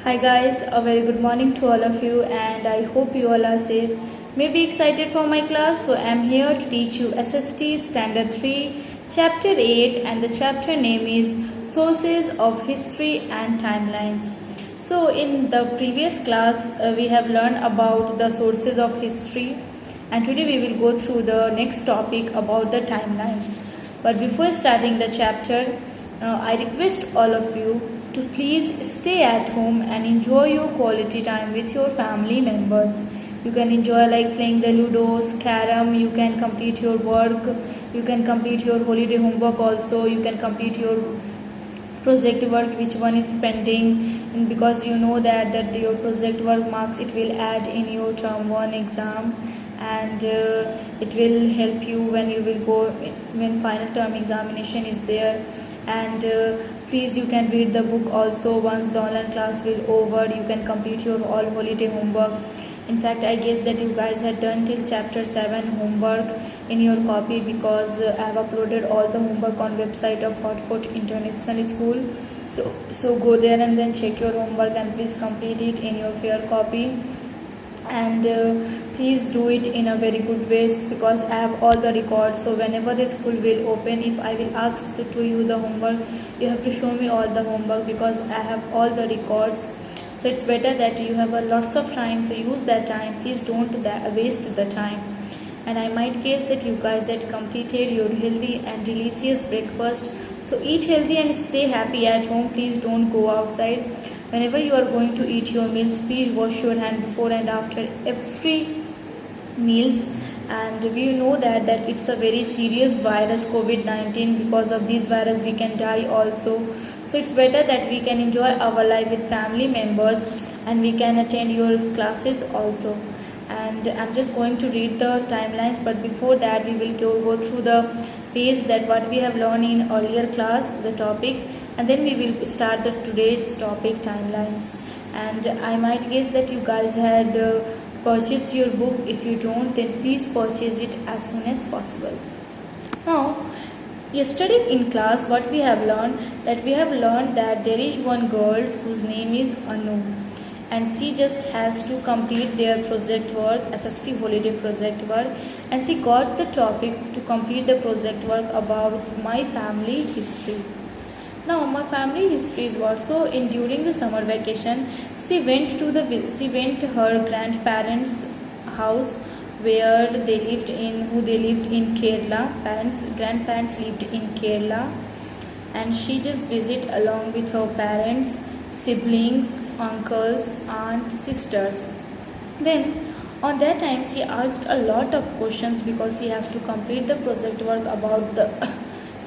Hi guys, a very good morning to all of you and I hope you all are safe. Maybe excited for my class, so I'm here to teach you SST Standard 3 Chapter 8 and the chapter name is Sources of History and Timelines. So in the previous class we have learned about the sources of history and today we will go through the next topic about the timelines. But before starting the chapter, I request all of you to please stay at home and enjoy your quality time with your family members. You can enjoy like playing the ludos, carom, you can complete your work, you can complete your holiday homework also, you can complete your project work which one is pending, because you know that your project work marks it will add in your term 1 exam and it will help you when you will go when final term examination is there. And please you can read the book also. Once the online class will over, you can complete your all holiday homework. In fact, I guess that you guys had done till chapter 7 homework in your copy, because I have uploaded all the homework on website of Hartford International School. So go there and then check your homework and please complete it in your fair copy. And please do it in a very good way, because I have all the records. So whenever the school will open, if I will ask to you the homework, you have to show me all the homework, because I have all the records. So it's better that you have a lots of time, so use that time. Please don't waste the time. And I might guess that you guys had completed your healthy and delicious breakfast. So eat healthy and stay happy at home. Please don't go outside. Whenever you are going to eat your meals, please wash your hand before and after every meals. And we know that it's a very serious virus, COVID-19. Because of this virus we can die also. So it's better that we can enjoy our life with family members and we can attend your classes also. And I'm just going to read the timelines, but before that we will go through the page that what we have learned in earlier class, the topic, and then we will start today's topic, timelines. And I might guess that you guys had purchased your book. If you don't, then please purchase it as soon as possible. Now, yesterday in class what we have learned, that there is one girl whose name is Anu, and she just has to complete their project work, SST holiday project work, and she got the topic to complete the project work about my family history. Now my family history is what? So during the summer vacation, she went to her grandparents' house where they lived in Kerala. Grandparents lived in Kerala, and she just visit along with her parents, siblings, uncles, aunts, sisters. Then on that time she asked a lot of questions, because she has to complete the project work about the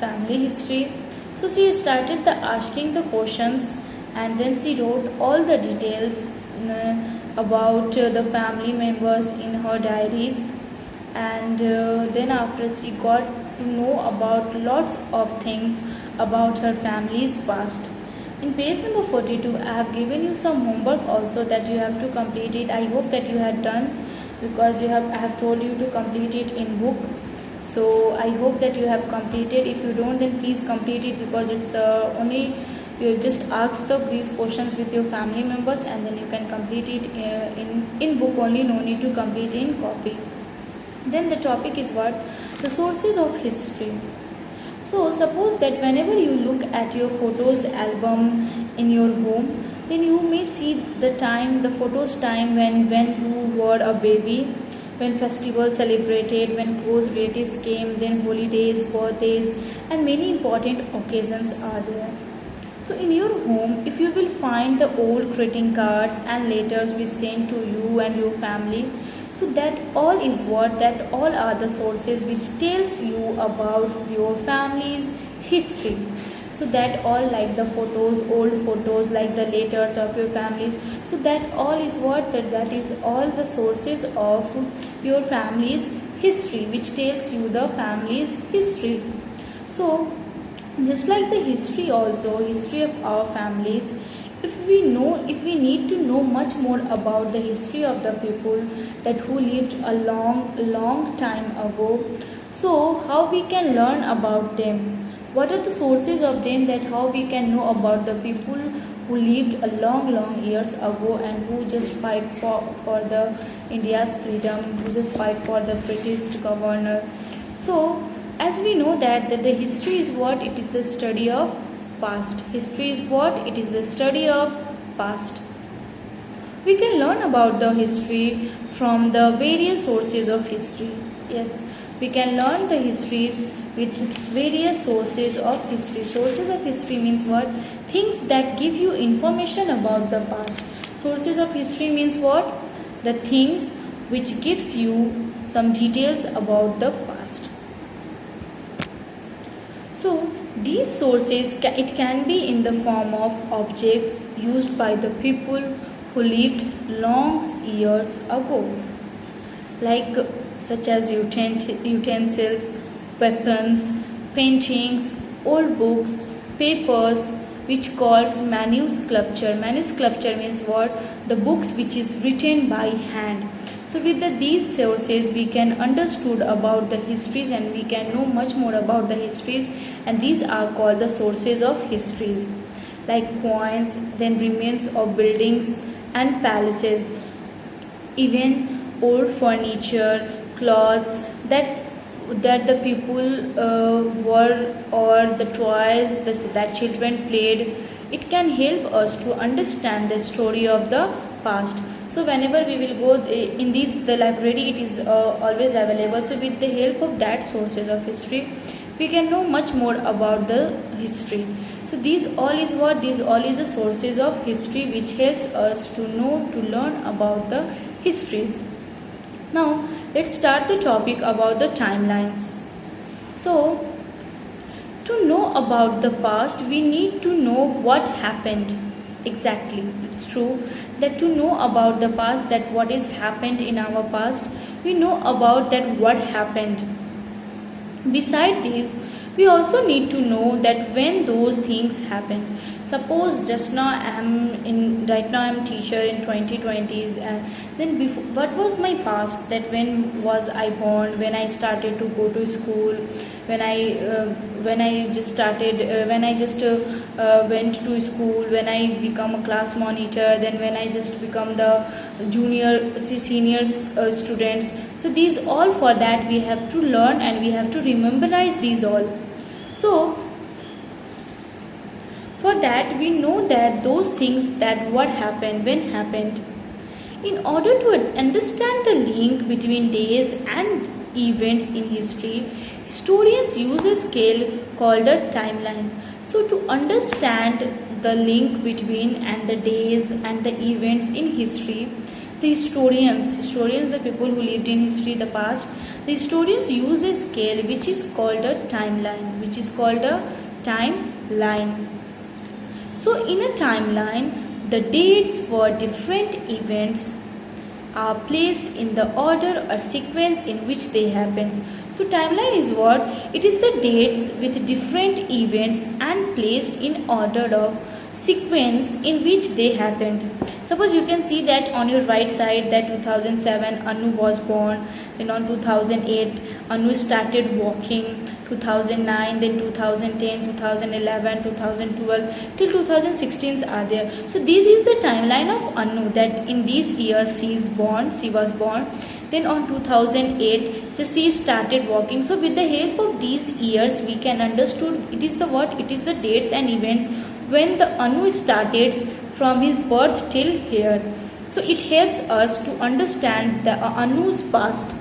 family history. So she started asking the questions, and then she wrote all the details about the family members in her diaries. And then after, she got to know about lots of things about her family's past. In page number 42, I have given you some homework also that you have to complete it. I hope that you had done, because I have told you to complete it in book. So I hope that you have completed. If you don't, then please complete it, because it's only you just ask these questions with your family members and then you can complete it in book only, no need to complete in copy. Then the topic is what? The sources of history. So suppose that whenever you look at your photos album in your home, then you may see the photos time when you were a baby, when festivals celebrated, when close relatives came, then holidays, birthdays, and many important occasions are there. So in your home, if you will find the old greeting cards and letters we sent to you and your family, so that all are the sources which tells you about your family's history. So that all, like the old photos, like the letters of your families, so that all is that is all the sources of your family's history, which tells you the family's history. So just like the history of our families, if we need to know much more about the history of the people that who lived a long time ago, so how we can learn about them? What are the sources of them, that how we can know about the people who lived a long years ago and who just fight for the India's freedom, who just fight for the British governor. So as we know that the history is what? It is the study of past. History is what? It is the study of past. We can learn about the history from the various sources of history. Yes, we can learn the histories with various sources of history. Sources of history means what? Things that give you information about the past. Sources of history means what? The things which gives you some details about the past. So these sources, it can be in the form of objects used by the people who lived long years ago, like such as utensils, weapons, paintings, old books, papers, which calls manuscripture. Manuscripture means what? The books which is written by hand. So with these sources we can understood about the histories and we can know much more about the histories, and these are called the sources of histories, like coins, then remains of buildings and palaces, even old furniture, clothes that the people wore, or the toys that children played. It can help us to understand the story of the past. So whenever we will go in the library, it is always available. So with the help of that sources of history, we can know much more about the history. So these all is what? These all is the sources of history which helps us to know, to learn about the histories. Now let's start the topic about the timelines. So to know about the past, we need to know what happened exactly. It's true that to know about the past, that what is happened in our past, we know about that what happened. Beside this, we also need to know that when those things happen. Suppose just now right now I'm teacher in 2020s, and then before, what was my past? That when was I born? When I started to go to school? When I just went to school? When I become a class monitor? Then when I just become the senior students? So these all, for that we have to learn and we have to memorize these all. So for that we know that those things, that what happened, when happened. In order to understand the link between days and events in history, historians use a scale called a timeline. So to understand the link between and the days and the events in history, the historians, the people who lived in history, the past, the historians use a scale which is called a timeline, So in a timeline, the dates for different events are placed in the order or sequence in which they happen. So timeline is what? It is the dates with different events and placed in order of sequence in which they happened. Suppose you can see that on your right side that 2007 Anu was born, then on 2008 Anu started walking, 2009, then 2010, 2011, 2012 till 2016 are there. So this is the timeline of Anu, that in these years she was born. Then on 2008 just she started walking. So with the help of these years we can understood it is the what? It is the dates and events when the Anu started from his birth till here. So it helps us to understand the Anu's past.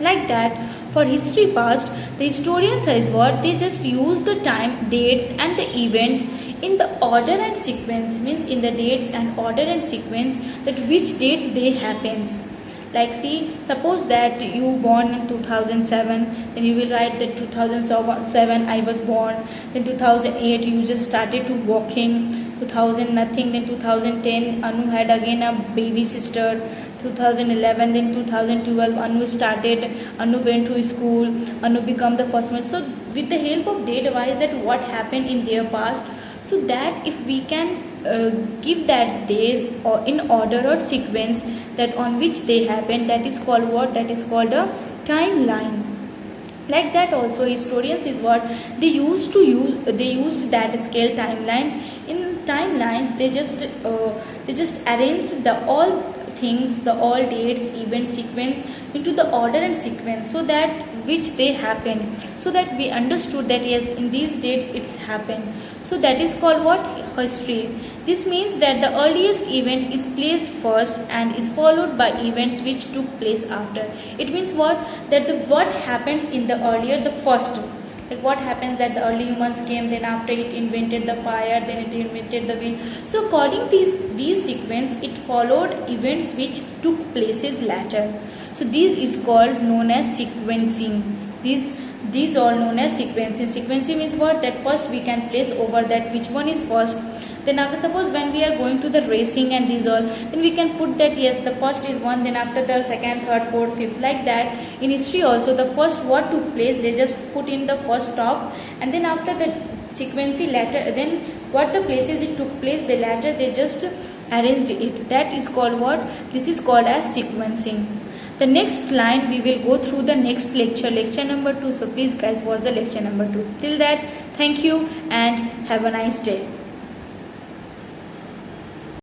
Like that, for history past, the historian says what? They just use the time, dates and the events in the order and sequence, means in the dates and order and sequence that which date they happens. Like see, suppose that you born in 2007, then you will write that 2007 I was born, then 2008 you just started to walking, 2000 nothing, then 2010 Anu had again a baby sister, 2011, then 2012 Anu went to school, Anu become the first one. So with the help of date wise that what happened in their past, so that if we can give that days or in order or sequence that on which they happen, that is called what? That is called a timeline. Like that also historians is what they used that scale timelines in timelines, they just arranged the all things, the all dates, event sequence into the order and sequence, so that which they happened, so that we understood that yes, in this date it's happened. So that is called what? History. This means that the earliest event is placed first and is followed by events which took place after. It means what? That the what happens in the earlier, the first. Like what happens that the early humans came, then after it invented the fire, then it invented the wind. So according to these sequence, it followed events which took places later. So this is called known as sequencing. These all known as sequencing. Sequencing means what? That first we can place over that which one is first. Then after, suppose when we are going to the racing and these all, then we can put that yes, the first is one, then after the second, third, fourth, fifth, like that. In history also, the first what took place, they just put in the first top, and then after the sequencing later, then what the places it took place, the latter they just arranged it. That is called what? This is called as sequencing. The next line we will go through the next lecture, lecture number 2. So please guys watch the lecture number 2. Till that, thank you and have a nice day.